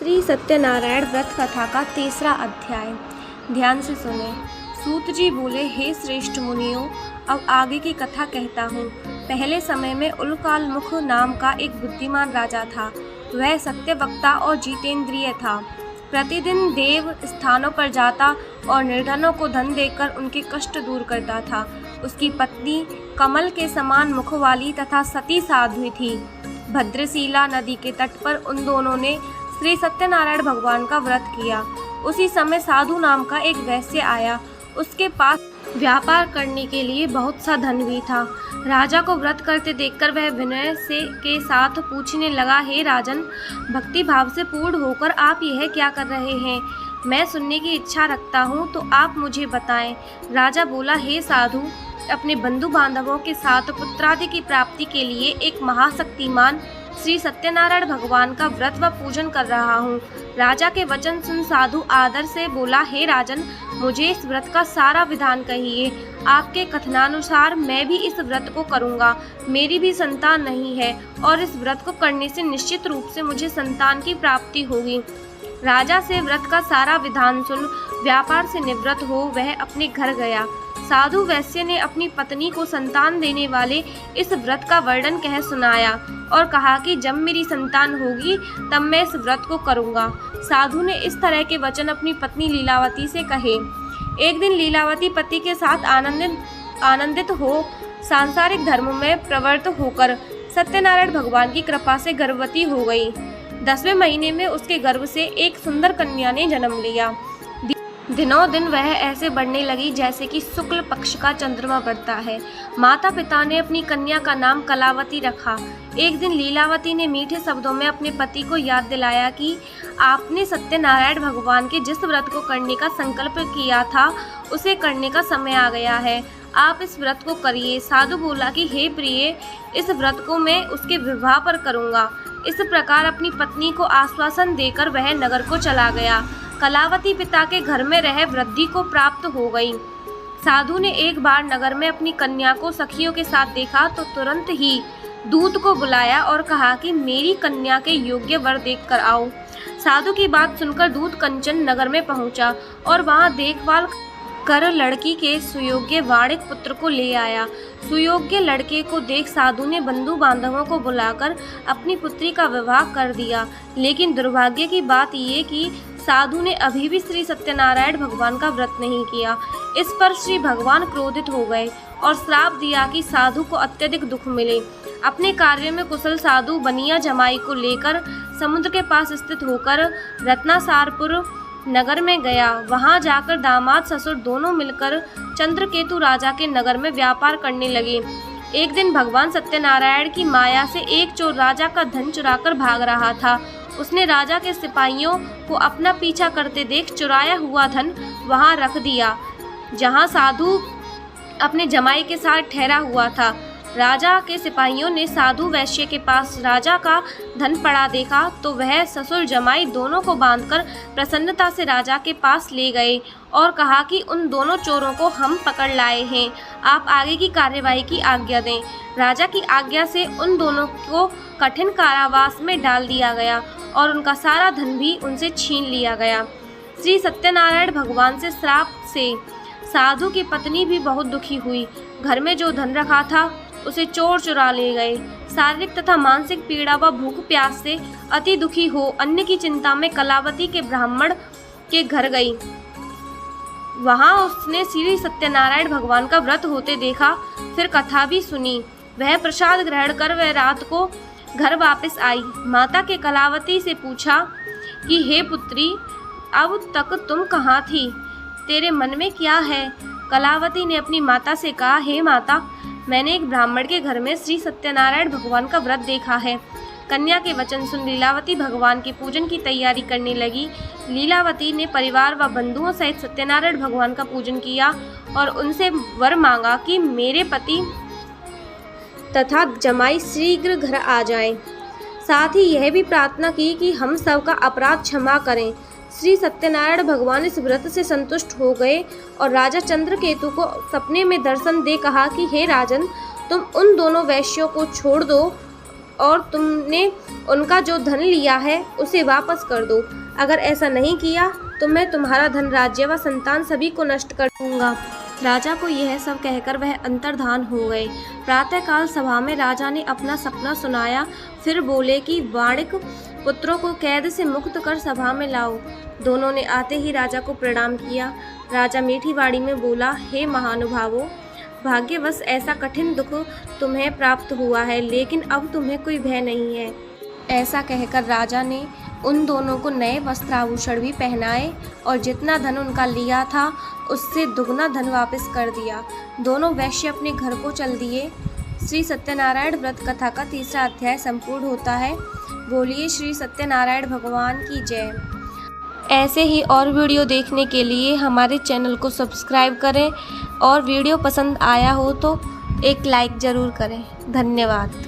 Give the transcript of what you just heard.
श्री सत्यनारायण व्रत कथा का 3रा अध्याय। ध्यान से सुने। सूत जी बोले, हे श्रेष्ठ मुनियों, अब आगे की कथा कहता हूँ। पहले समय में उल्कालमुख नाम का एक बुद्धिमान राजा था। वह सत्यवक्ता और जितेंद्रिय था। प्रतिदिन देव स्थानों पर जाता और निर्धनों को धन देकर उनके कष्ट दूर करता था। उसकी पत्नी कमल के समान मुख वाली तथा सती साध्वी थी। भद्रशिला नदी के तट पर उन दोनों ने श्री सत्यनारायण भगवान का व्रत किया। उसी समय साधु नाम का एक वैश्य आया। उसके पास व्यापार करने के लिए बहुत सा धन भी था। राजा को व्रत करते देखकर वह विनय के साथ पूछने लगा, हे राजन, भक्ति भाव से पूर्ण होकर आप यह क्या कर रहे हैं? मैं सुनने की इच्छा रखता हूँ, तो आप मुझे बताएं। राजा बोला, हे साधु, अपने बंधु बांधवों के साथ पुत्रादि की प्राप्ति के लिए एक महाशक्तिमान श्री सत्यनारायण भगवान का व्रत व पूजन कर रहा हूँ। राजा के वचन सुन साधु आदर से बोला, हे राजन, मुझे इस व्रत का सारा विधान कहिए। आपके कथनानुसार मैं भी इस व्रत को करूँगा। मेरी भी संतान नहीं है और इस व्रत को करने से निश्चित रूप से मुझे संतान की प्राप्ति होगी। राजा से व्रत का सारा विधान सुन व्यापार से निवृत्त हो वह अपने घर गया। साधु वैश्य ने अपनी पत्नी को संतान देने वाले इस व्रत का वर्णन कह सुनाया और कहा कि जब मेरी संतान होगी तब मैं इस व्रत को करूँगा। साधु ने इस तरह के वचन अपनी पत्नी लीलावती से कहे। एक दिन लीलावती पति के साथ आनंदित हो सांसारिक धर्म में प्रवृत्त होकर सत्यनारायण भगवान की कृपा से गर्भवती हो गई। 10वें महीने में उसके गर्भ से एक सुंदर कन्या ने जन्म लिया। दिनों दिन वह ऐसे बढ़ने लगी जैसे कि शुक्ल पक्ष का चंद्रमा बढ़ता है। माता पिता ने अपनी कन्या का नाम कलावती रखा। एक दिन लीलावती ने मीठे शब्दों में अपने पति को याद दिलाया कि आपने सत्यनारायण भगवान के जिस व्रत को करने का संकल्प किया था उसे करने का समय आ गया है। आप इस व्रत को करिए। साधु बोला कि हे प्रिय, इस व्रत को मैं उसके विवाह पर करूँगा। इस प्रकार अपनी पत्नी को आश्वासन देकर वह नगर को चला गया। कलावती पिता के घर में रह वृद्धि को प्राप्त हो गई। साधु ने एक बार नगर में अपनी कन्या को सखियों के साथ देखा तो तुरंत ही दूत को बुलाया और कहा कि मेरी कन्या के योग्य वर देख कर आओ। साधु की बात सुनकर दूत कंचन नगर में पहुंचा और वहां देखभाल कर लड़की के सुयोग्य वाणिक पुत्र को ले आया। सुयोग्य लड़के को देख साधु ने बंधु बांधवों को बुलाकर अपनी पुत्री का विवाह कर दिया। लेकिन दुर्भाग्य की बात ये कि साधु ने अभी भी श्री सत्यनारायण भगवान का व्रत नहीं किया। इस पर श्री भगवान क्रोधित हो गए और श्राप दिया कि साधु को अत्यधिक दुख मिले। अपने कार्य में कुशल साधु बनिया जमाई को लेकर समुद्र के पास स्थित होकर रत्नासारपुर नगर में गया। वहां जाकर दामाद ससुर दोनों मिलकर चंद्रकेतु राजा के नगर में व्यापार करने लगे। एक दिन भगवान सत्यनारायण की माया से एक चोर राजा का धन चुराकर भाग रहा था। उसने राजा के सिपाहियों को अपना पीछा करते देख चुराया हुआ धन वहां रख दिया जहां साधु अपने जमाई के साथ ठहरा हुआ था। राजा के सिपाहियों ने साधु वैश्य के पास राजा का धन पड़ा देखा तो वह ससुर जमाई दोनों को बांधकर प्रसन्नता से राजा के पास ले गए और कहा कि उन दोनों चोरों को हम पकड़ लाए हैं, आप आगे की कार्यवाही की आज्ञा दें। राजा की आज्ञा से उन दोनों को कठिन कारावास में डाल दिया गया और उनका सारा धन भी उनसे छीन लिया गया। श्री सत्यनारायण भगवान से श्राप से साधु की पत्नी भी बहुत दुखी हुई। घर में जो धन रखा था उसे चोर चुरा ले गए। शारीरिक तथा मानसिक पीड़ा व भूख प्यास से अति दुखी हो अन्न की चिंता में कलावती के ब्राह्मण के घर गई। वहां उसने श्री सत्यनारायण भगवान का व्रत होते देखा, फिर कथा भी सुनी। वह प्रसाद ग्रहण कर वह रात को घर वापस आई। माता के कलावती से पूछा कि हे पुत्री, अब तक तुम कहाँ थी? तेरे मन में क्या है? कलावती ने अपनी माता से कहा, हे माता, मैंने एक ब्राह्मण के घर में श्री सत्यनारायण भगवान का व्रत देखा है। कन्या के वचन सुन लीलावती भगवान के पूजन की तैयारी करने लगी। लीलावती ने परिवार व बंधुओं सहित सत्यनारायण भगवान का पूजन किया और उनसे वर मांगा कि मेरे पति तथा जमाई शीघ्र घर आ जाएं। साथ ही यह भी प्रार्थना की कि हम सबका अपराध क्षमा करें। श्री सत्यनारायण भगवान इस व्रत से संतुष्ट हो गए और राजा चंद्रकेतु को सपने में दर्शन दे कहा कि हे राजन, तुम उन दोनों वैश्यों को छोड़ दो और तुमने उनका जो धन लिया है उसे वापस कर दो। अगर ऐसा नहीं किया तो मैं तुम्हारा धन, राज्य व संतान सभी को नष्ट कर दूंगा। राजा को यह सब कहकर वह अंतर्धान हो गए। प्रातःकाल सभा में राजा ने अपना सपना सुनाया। फिर बोले कि वाणिक पुत्रों को कैद से मुक्त कर सभा में लाओ। दोनों ने आते ही राजा को प्रणाम किया। राजा मीठी वाणी में बोला, हे महानुभावों, भाग्यवश ऐसा कठिन दुख तुम्हें प्राप्त हुआ है, लेकिन अब तुम्हें कोई भय नहीं है। ऐसा कहकर राजा ने उन दोनों को नए वस्त्राभूषण भी पहनाए और जितना धन उनका लिया था उससे दुगना धन वापस कर दिया। दोनों वैश्य अपने घर को चल दिए। श्री सत्यनारायण व्रत कथा का तीसरा अध्याय संपूर्ण होता है। बोलिए श्री सत्यनारायण भगवान की जय। ऐसे ही और वीडियो देखने के लिए हमारे चैनल को सब्सक्राइब करें और वीडियो पसंद आया हो तो एक लाइक ज़रूर करें। धन्यवाद।